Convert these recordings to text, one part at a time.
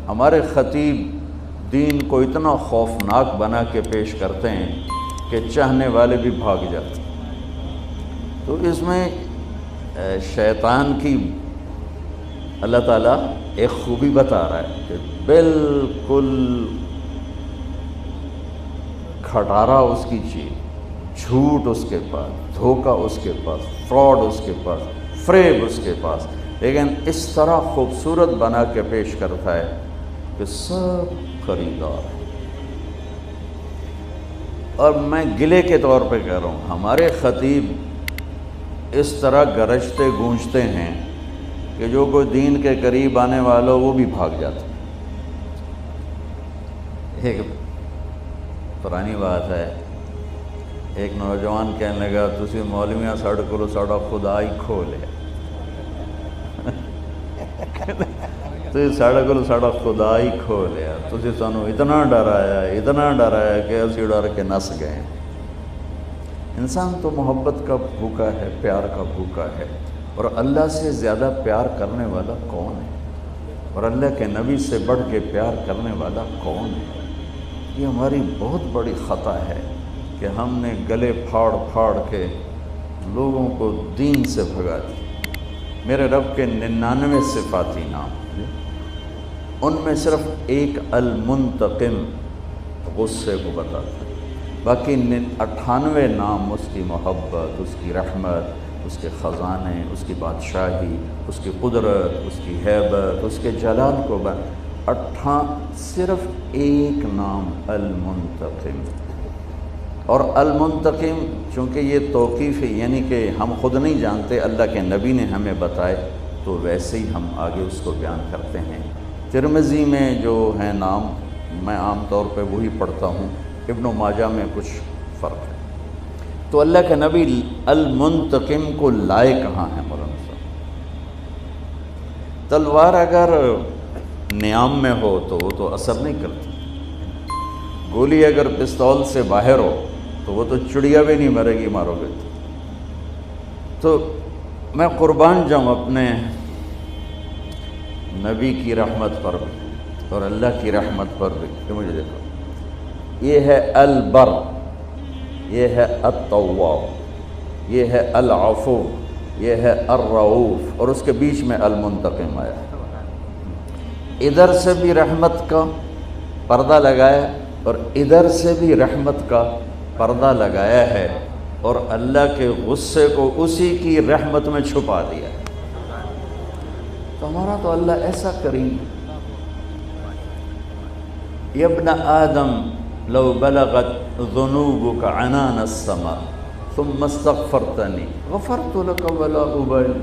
ہمارے خطیب دین کو اتنا خوفناک بنا کے پیش کرتے ہیں کہ چاہنے والے بھی بھاگ جاتے ہیں۔ تو اس میں شیطان کی اللہ تعالیٰ ایک خوبی بتا رہا ہے کہ بالکل کھٹارا اس کی چیز، جھوٹ اس کے پاس، دھوکہ اس کے پاس، فراڈ اس کے پاس، فریب اس کے پاس، لیکن اس طرح خوبصورت بنا کے پیش کرتا ہے کہ سب خریدار ہیں۔ اور میں گلے کے طور پہ کہہ رہا ہوں، ہمارے خطیب اس طرح گرجتے گونجتے ہیں کہ جو کوئی دین کے قریب آنے والا وہ بھی بھاگ جاتا ہے۔ ایک پرانی بات ہے، ایک نوجوان کہنے لگا تسی مولویاں ساڑھے کو ساڑھا خدا ہی کھو لیا، تو ساڑھے کو ساڑھا خدا ہی کھو لیا، تسی سانو اتنا ڈرایا کہ اسی ڈر کے نس گئے۔ انسان تو محبت کا بھوکا ہے، پیار کا بھوکا ہے، اور اللہ سے زیادہ پیار کرنے والا کون ہے؟ اور اللہ کے نبی سے بڑھ کے پیار کرنے والا کون ہے؟ یہ ہماری بہت بڑی خطا ہے کہ ہم نے گلے پھاڑ پھاڑ کے لوگوں کو دین سے بھگا دیا۔ میرے رب کے 99 صفاتی نام، ان میں صرف ایک المنتقم غصے کو بتاتا ہے، باقی 98 نام اس کی محبت، اس کی رحمت، اس کے خزانے، اس کی بادشاہی، اس کی قدرت، اس کی ہیبت، اس کے جلال کو صرف ایک نام المنتقم۔ اور المنتقم چونکہ یہ توقیف ہے، یعنی کہ ہم خود نہیں جانتے، اللہ کے نبی نے ہمیں بتائے، تو ویسے ہی ہم آگے اس کو بیان کرتے ہیں۔ ترمذی میں جو ہے نام، میں عام طور پہ وہی پڑھتا ہوں، ابن ماجہ میں کچھ فرق ہے۔ تو اللہ کے نبی المنتقم کو لائے کہاں ہیں مولانا صاحب؟ تلوار اگر نیام میں ہو تو وہ تو اثر نہیں کرتی، گولی اگر پستول سے باہر ہو تو وہ تو چڑیا بھی نہیں مرے گی، مارو گے تو۔ میں قربان جاؤں اپنے نبی کی رحمت پر بھی اور اللہ کی رحمت پر بھی کہ مجھے دیکھو، یہ ہے البر، یہ ہے التواب، یہ ہے العفو، یہ ہے الرؤوف، اور اس کے بیچ میں المنتقم آیا۔ ادھر سے بھی رحمت کا پردہ لگایا اور ادھر سے بھی رحمت کا پردہ لگایا ہے، اور اللہ کے غصے کو اسی کی رحمت میں چھپا دیا ہے۔ تو ہمارا تو اللہ ایسا کریم، یا ابن آدم لو بلغت ذنوبک عنان السماء ثم استغفرتنی غفرت لک ولا ابالی۔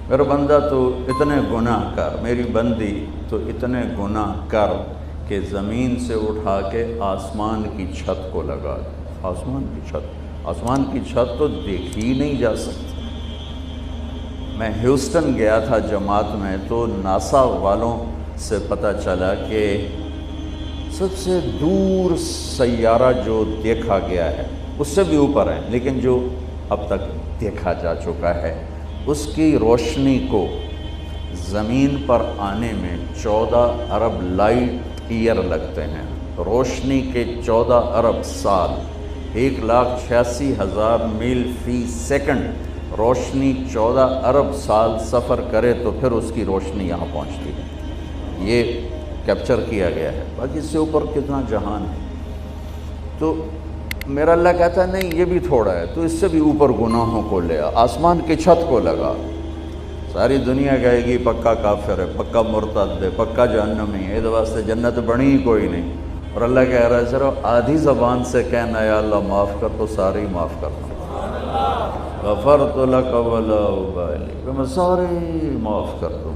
میرا بندہ تو اتنے گناہ کر، میری بندی تو اتنے گناہ کر کہ زمین سے اٹھا کے آسمان کی چھت کو لگا دے۔ آسمان کی چھت تو دیکھی ہی نہیں جا سکتی۔ میں ہیوسٹن گیا تھا جماعت میں، تو ناسا والوں سے پتہ چلا کہ سب سے دور سیارہ جو دیکھا گیا ہے، اس سے بھی اوپر ہے لیکن جو اب تک دیکھا جا چکا ہے، اس کی روشنی کو زمین پر آنے میں 14 ارب لائٹ ایئر لگتے ہیں۔ روشنی کے 14 ارب سال، 1,86,000 میل فی سیکنڈ روشنی 14 ارب سال سفر کرے تو پھر اس کی روشنی یہاں پہنچتی ہے۔ یہ کیپچر کیا گیا ہے، باقی اس سے اوپر کتنا جہان ہے۔ تو میرا اللہ کہتا ہے نہیں، یہ بھی تھوڑا ہے، تو اس سے بھی اوپر گناہوں کو لے آ، آسمان کی چھت کو لگا۔ ساری دنیا کہے گی پکا کافر ہے، پکا مرتد ہے، پکا جہنمی ہے، اس واسطے جنت بنی ہی کوئی نہیں، اور اللہ کہہ رہا ہے صرف آدھی زبان سے کہنا یا اللہ معاف کر تو سارے ہی معاف کرنا، غفرت لک ولا ابالی، کہ میں سارے معاف کر دوں۔